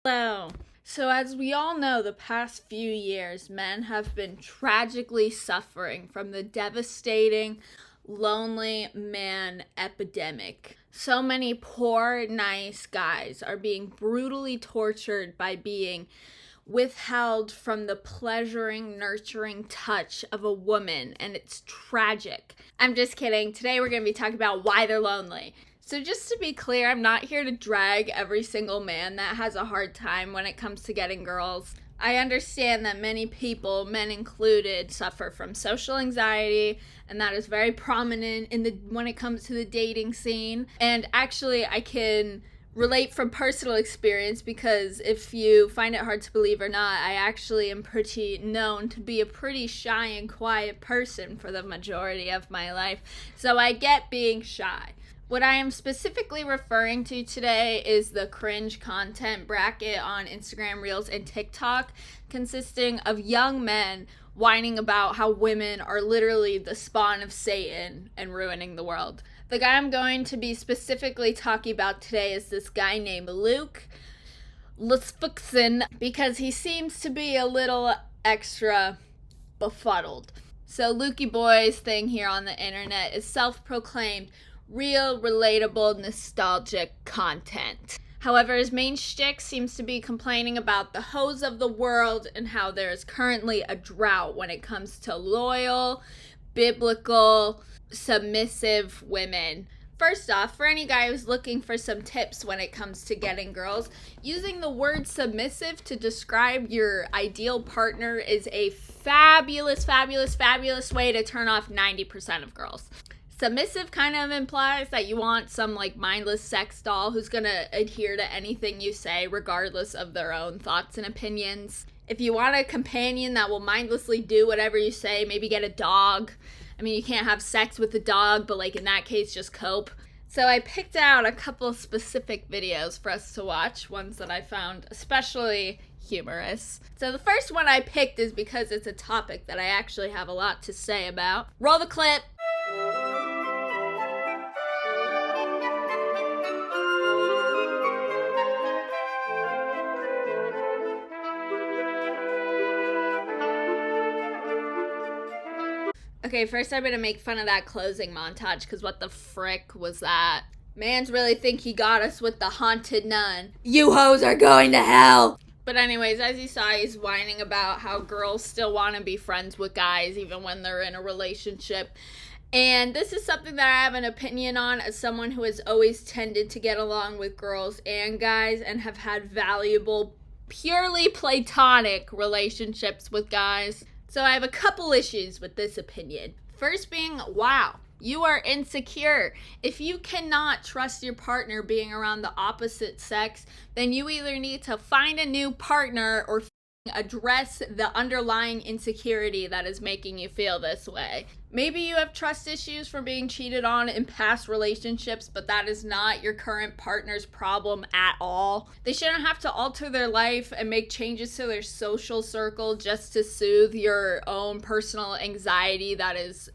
Hello. So, as we all know, the past few years, men have been tragically suffering from the devastating lonely man epidemic. So many poor, nice guys are being brutally tortured by being withheld from the pleasuring, nurturing touch of a woman, and it's tragic. I'm just kidding. Today we're going to be talking about why they're lonely. So just to be clear, I'm not here to drag every single man that has a hard time when it comes to getting girls. I understand that many people, men included, suffer from social anxiety, and that is very prominent when it comes to the dating scene. And actually, I can relate from personal experience, because if you find it hard to believe or not, I actually am pretty known to be a pretty shy and quiet person for the majority of my life. So I get being shy. What I am specifically referring to today is the cringe content bracket on Instagram Reels and TikTok, consisting of young men whining about how women are literally the spawn of Satan and ruining the world. The guy I'm going to be specifically talking about today is this guy named Luke Lusfixon, because he seems to be a little extra befuddled. So Lukey Boy's thing here on the internet is self-proclaimed real, relatable, nostalgic content. However, his main shtick seems to be complaining about the hoes of the world and how there is currently a drought when it comes to loyal, biblical, submissive women. First off, for any guy who's looking for some tips when it comes to getting girls, using the word submissive to describe your ideal partner is a fabulous, fabulous, fabulous way to turn off 90% of girls. Submissive kind of implies that you want some mindless sex doll who's gonna adhere to anything you say regardless of their own thoughts and opinions. If you want a companion that will mindlessly do whatever you say, maybe get a dog. I mean, you can't have sex with a dog, but in that case, just cope. So I picked out a couple specific videos for us to watch, ones that I found especially humorous. So the first one I picked is because it's a topic that I actually have a lot to say about. Roll the clip. Okay, first I'm gonna make fun of that closing montage, because what the frick was that? Mans really think he got us with the haunted nun. You hoes are going to hell! But anyways, as you saw, he's whining about how girls still want to be friends with guys even when they're in a relationship. And this is something that I have an opinion on as someone who has always tended to get along with girls and guys and have had valuable, purely platonic relationships with guys. So I have a couple issues with this opinion. First being, wow, you are insecure. If you cannot trust your partner being around the opposite sex, then you either need to find a new partner or address the underlying insecurity that is making you feel this way. Maybe you have trust issues from being cheated on in past relationships, but that is not your current partner's problem at all. They shouldn't have to alter their life and make changes to their social circle just to soothe your own personal anxiety that is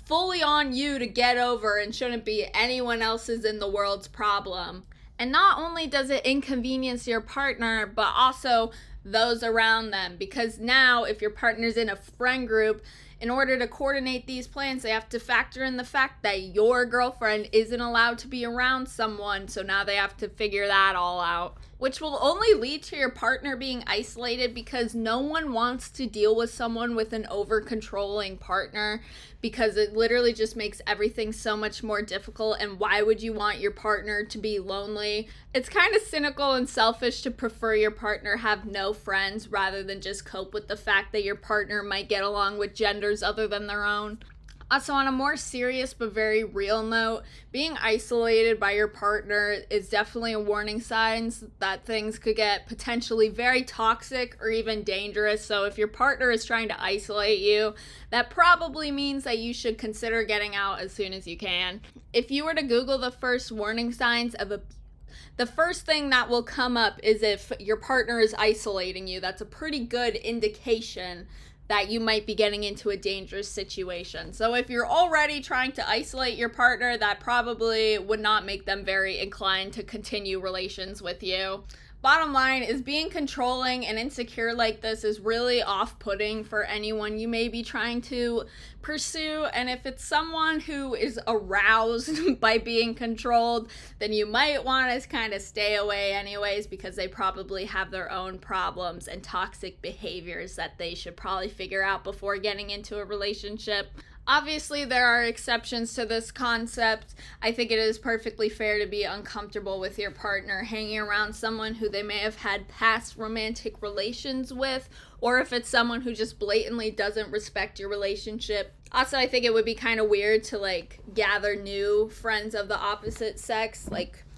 fully on you to get over and shouldn't be anyone else's in the world's problem. And not only does it inconvenience your partner, but also those around them, because now if your partner's in a friend group, in order to coordinate these plans, they have to factor in the fact that your girlfriend isn't allowed to be around someone, so now they have to figure that all out, which will only lead to your partner being isolated, because no one wants to deal with someone with an over-controlling partner, because it literally just makes everything so much more difficult. And why would you want your partner to be lonely? It's kind of cynical and selfish to prefer your partner have no friends rather than just cope with the fact that your partner might get along with genders other than their own. Also, on a more serious but very real note, being isolated by your partner is definitely a warning sign that things could get potentially very toxic or even dangerous. So if your partner is trying to isolate you, that probably means that you should consider getting out as soon as you can. If you were to Google the first warning signs of the first thing that will come up is if your partner is isolating you. That's a pretty good indication that you might be getting into a dangerous situation. So if you're already trying to isolate your partner, that probably would not make them very inclined to continue relations with you. Bottom line is being controlling and insecure like this is really off-putting for anyone you may be trying to pursue. And if it's someone who is aroused by being controlled, then you might want to kind of stay away anyways, because they probably have their own problems and toxic behaviors that they should probably figure out before getting into a relationship. Obviously, there are exceptions to this concept. I think it is perfectly fair to be uncomfortable with your partner hanging around someone who they may have had past romantic relations with, or if it's someone who just blatantly doesn't respect your relationship. Also, I think it would be kind of weird to, gather new friends of the opposite sex.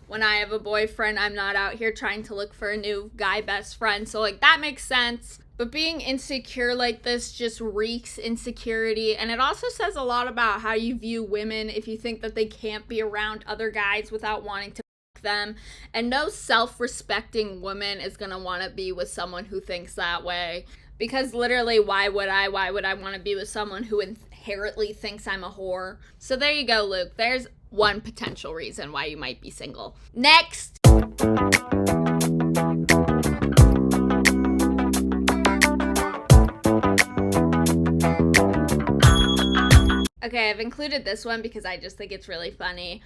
When I have a boyfriend, I'm not out here trying to look for a new guy best friend. So, that makes sense. But being insecure like this just reeks insecurity, and it also says a lot about how you view women if you think that they can't be around other guys without wanting to f them. And no self-respecting woman is going to want to be with someone who thinks that way. Because literally, why would I want to be with someone who inherently thinks I'm a whore? So there you go, Luke. There's one potential reason why you might be single. Next! Okay, I've included this one because I just think it's really funny.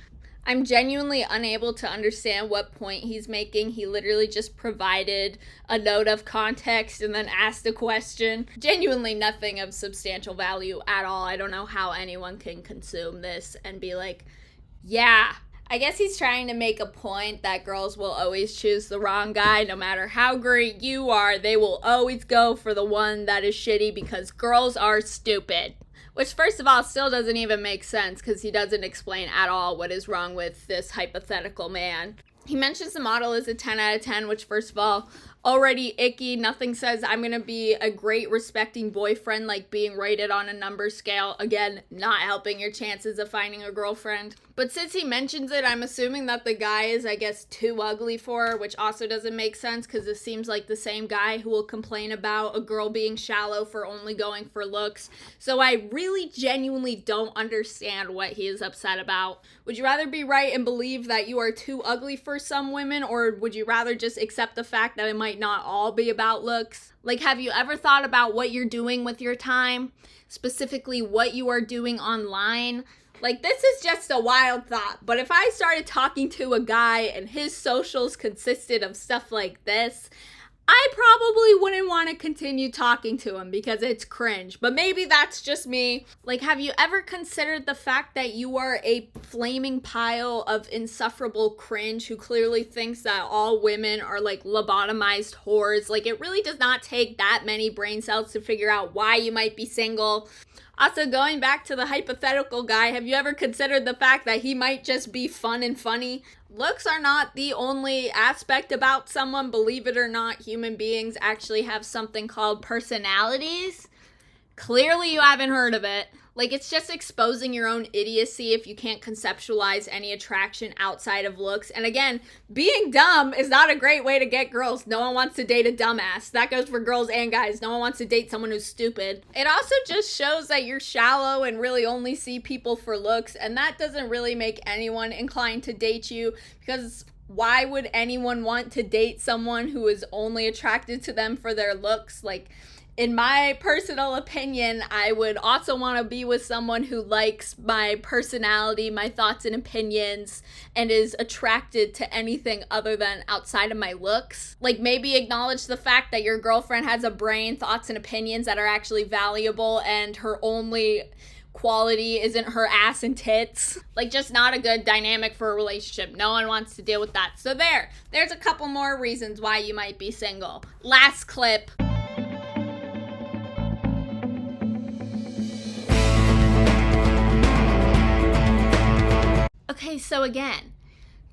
I'm genuinely unable to understand what point he's making. He literally just provided a note of context and then asked a question. Genuinely nothing of substantial value at all. I don't know how anyone can consume this and be like, yeah. I guess he's trying to make a point that girls will always choose the wrong guy. No matter how great you are, they will always go for the one that is shitty because girls are stupid. Which, first of all, still doesn't even make sense because he doesn't explain at all what is wrong with this hypothetical man. He mentions the model is a 10 out of 10, which, first of all, already icky. Nothing says I'm going to be a great respecting boyfriend like being rated on a number scale. Again, not helping your chances of finding a girlfriend. But since he mentions it, I'm assuming that the guy is, I guess, too ugly for her, which also doesn't make sense because it seems like the same guy who will complain about a girl being shallow for only going for looks. So I really genuinely don't understand what he is upset about. Would you rather be right and believe that you are too ugly for some women, or would you rather just accept the fact that it might not all be about looks? Have you ever thought about what you're doing with your time? Specifically, what you are doing online? This is just a wild thought, but if I started talking to a guy and his socials consisted of stuff like this, I probably wouldn't want to continue talking to him because it's cringe. But maybe that's just me. Have you ever considered the fact that you are a flaming pile of insufferable cringe who clearly thinks that all women are lobotomized whores? It really does not take that many brain cells to figure out why you might be single. Also, going back to the hypothetical guy, have you ever considered the fact that he might just be fun and funny? Looks are not the only aspect about someone. Believe it or not, human beings actually have something called personalities. Clearly, you haven't heard of it. It's just exposing your own idiocy if you can't conceptualize any attraction outside of looks. And again, being dumb is not a great way to get girls. No one wants to date a dumbass. That goes for girls and guys. No one wants to date someone who's stupid. It also just shows that you're shallow and really only see people for looks. And that doesn't really make anyone inclined to date you, because why would anyone want to date someone who is only attracted to them for their looks? In my personal opinion, I would also want to be with someone who likes my personality, my thoughts and opinions, and is attracted to anything other than outside of my looks. Maybe acknowledge the fact that your girlfriend has a brain, thoughts, and opinions that are actually valuable, and her only quality isn't her ass and tits. Just not a good dynamic for a relationship. No one wants to deal with that. So there's a couple more reasons why you might be single. Last clip. Okay, so again,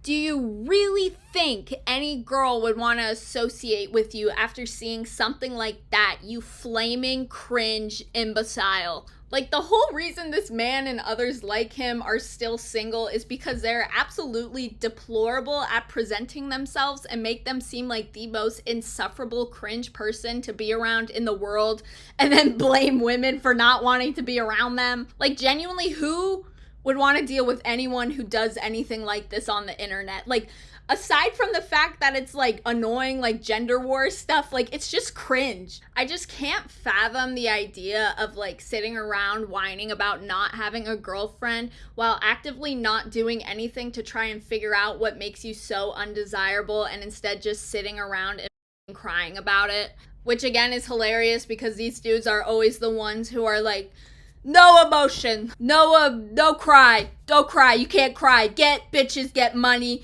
do you really think any girl would want to associate with you after seeing something like that, you flaming cringe imbecile? The whole reason this man and others like him are still single is because they're absolutely deplorable at presenting themselves and make them seem like the most insufferable cringe person to be around in the world, and then blame women for not wanting to be around them. Genuinely, who would want to deal with anyone who does anything like this on the internet? aside from the fact that it's like annoying, like gender war stuff, like it's just cringe. I just can't fathom the idea of like sitting around whining about not having a girlfriend while actively not doing anything to try and figure out what makes you so undesirable, and instead just sitting around and crying about it. Which again is hilarious because these dudes are always the ones who are like, no emotion, no cry, don't cry, you can't cry, get bitches, get money,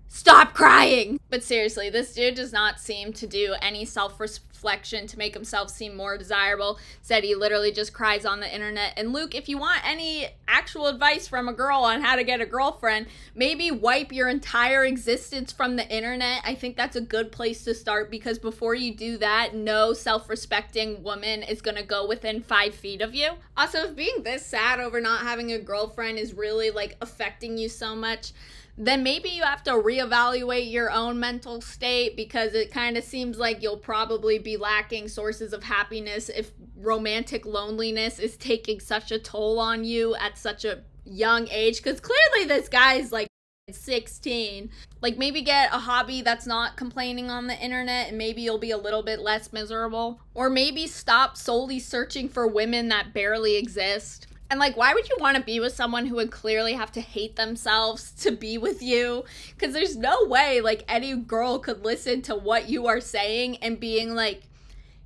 stop crying. But seriously, this dude does not seem to do any self-reflection to make himself seem more desirable. Said he literally just cries on the internet. And Luke, if you want any actual advice from a girl on how to get a girlfriend, maybe wipe your entire existence from the internet. I think that's a good place to start, because before you do that, no self-respecting woman is gonna go within 5 feet of you. Also, if being this sad over not having a girlfriend is really like affecting you so much, then maybe you have to reevaluate your own mental state, because it kind of seems like you'll probably be lacking sources of happiness if romantic loneliness is taking such a toll on you at such a young age, because clearly this guy's like 16. Like, maybe get a hobby that's not complaining on the internet, and maybe you'll be a little bit less miserable. Or maybe stop solely searching for women that barely exist. And like, why would you want to be with someone who would clearly have to hate themselves to be with you? Because there's no way like any girl could listen to what you are saying and being like,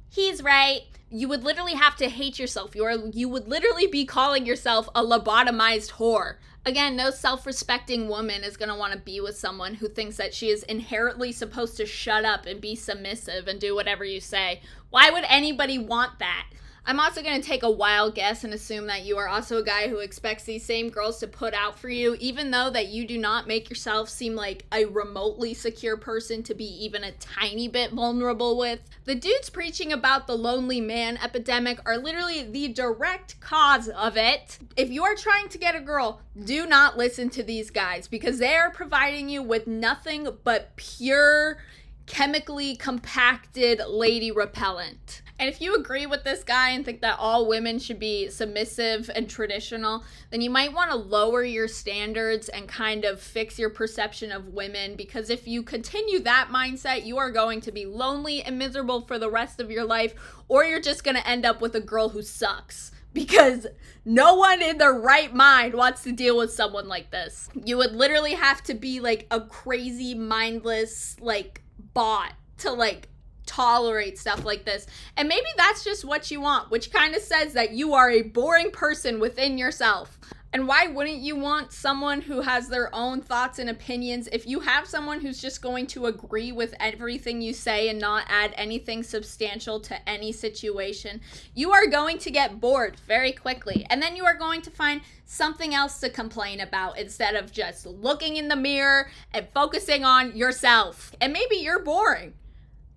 he's right. You would literally have to hate yourself. You would literally be calling yourself a lobotomized whore. Again, no self-respecting woman is going to want to be with someone who thinks that she is inherently supposed to shut up and be submissive and do whatever you say. Why would anybody want that? I'm also going to take a wild guess and assume that you are also a guy who expects these same girls to put out for you, even though that you do not make yourself seem like a remotely secure person to be even a tiny bit vulnerable with. The dudes preaching about the lonely man epidemic are literally the direct cause of it. If you are trying to get a girl, do not listen to these guys, because they are providing you with nothing but pure, chemically compacted lady repellent. And if you agree with this guy and think that all women should be submissive and traditional, then you might want to lower your standards and kind of fix your perception of women, because if you continue that mindset, you are going to be lonely and miserable for the rest of your life, or you're just going to end up with a girl who sucks. Because no one in their right mind wants to deal with someone like this. You would literally have to be like a crazy, mindless, like, bot to like tolerate stuff like this. And maybe that's just what you want, which kind of says that you are a boring person within yourself. And why wouldn't you want someone who has their own thoughts and opinions? If you have someone who's just going to agree with everything you say and not add anything substantial to any situation, you are going to get bored very quickly. And then you are going to find something else to complain about instead of just looking in the mirror and focusing on yourself. And maybe you're boring,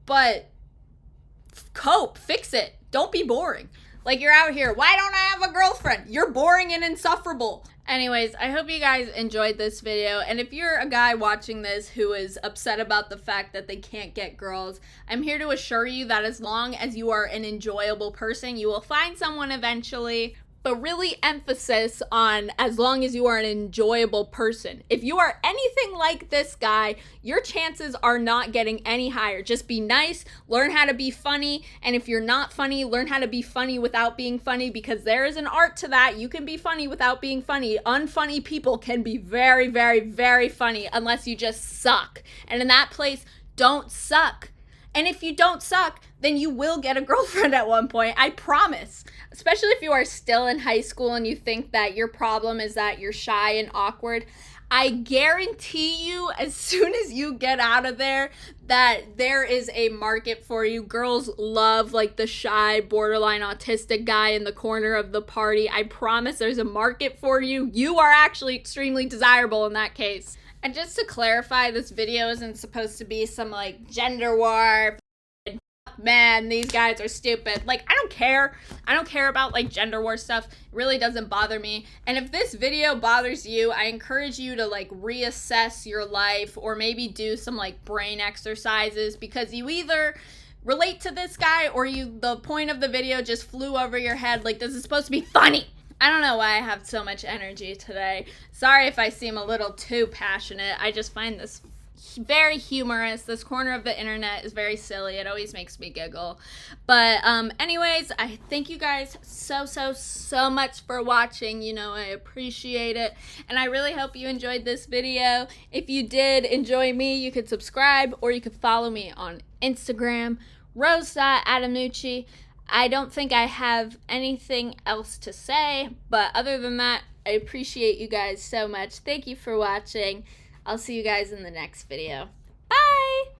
but cope, fix it. Don't be boring. Like, you're out here, why don't I have a girlfriend? You're boring and insufferable. Anyways, I hope you guys enjoyed this video. And if you're a guy watching this who is upset about the fact that they can't get girls, I'm here to assure you that as long as you are an enjoyable person, you will find someone eventually. But really emphasis on as long as you are an enjoyable person. If you are anything like this guy, your chances are not getting any higher. Just be nice, learn how to be funny, and if you're not funny, learn how to be funny without being funny, because there is an art to that. You can be funny without being funny. Unfunny people can be very, very, very funny unless you just suck. And in that place, don't suck. And if you don't suck, then you will get a girlfriend at one point, I promise. Especially if you are still in high school and you think that your problem is that you're shy and awkward. I guarantee you, as soon as you get out of there, that there is a market for you. Girls love like the shy, borderline autistic guy in the corner of the party. I promise there's a market for you. You are actually extremely desirable in that case. And just to clarify, this video isn't supposed to be some like gender war, man, these guys are stupid. Like, I don't care. I don't care about like gender war stuff. It really doesn't bother me. And if this video bothers you, I encourage you to like reassess your life, or maybe do some like brain exercises, because you either relate to this guy or the point of the video just flew over your head. Like, this is supposed to be funny. I don't know why I have so much energy today. Sorry if I seem a little too passionate. I just find this very humorous. This corner of the internet is very silly. It always makes me giggle. But anyways, I thank you guys so much for watching. You know, I appreciate it. And I really hope you enjoyed this video. If you did enjoy me, you could subscribe or you could follow me on Instagram, rose.adamucci. I don't think I have anything else to say, but other than that, I appreciate you guys so much. Thank you for watching. I'll see you guys in the next video. Bye!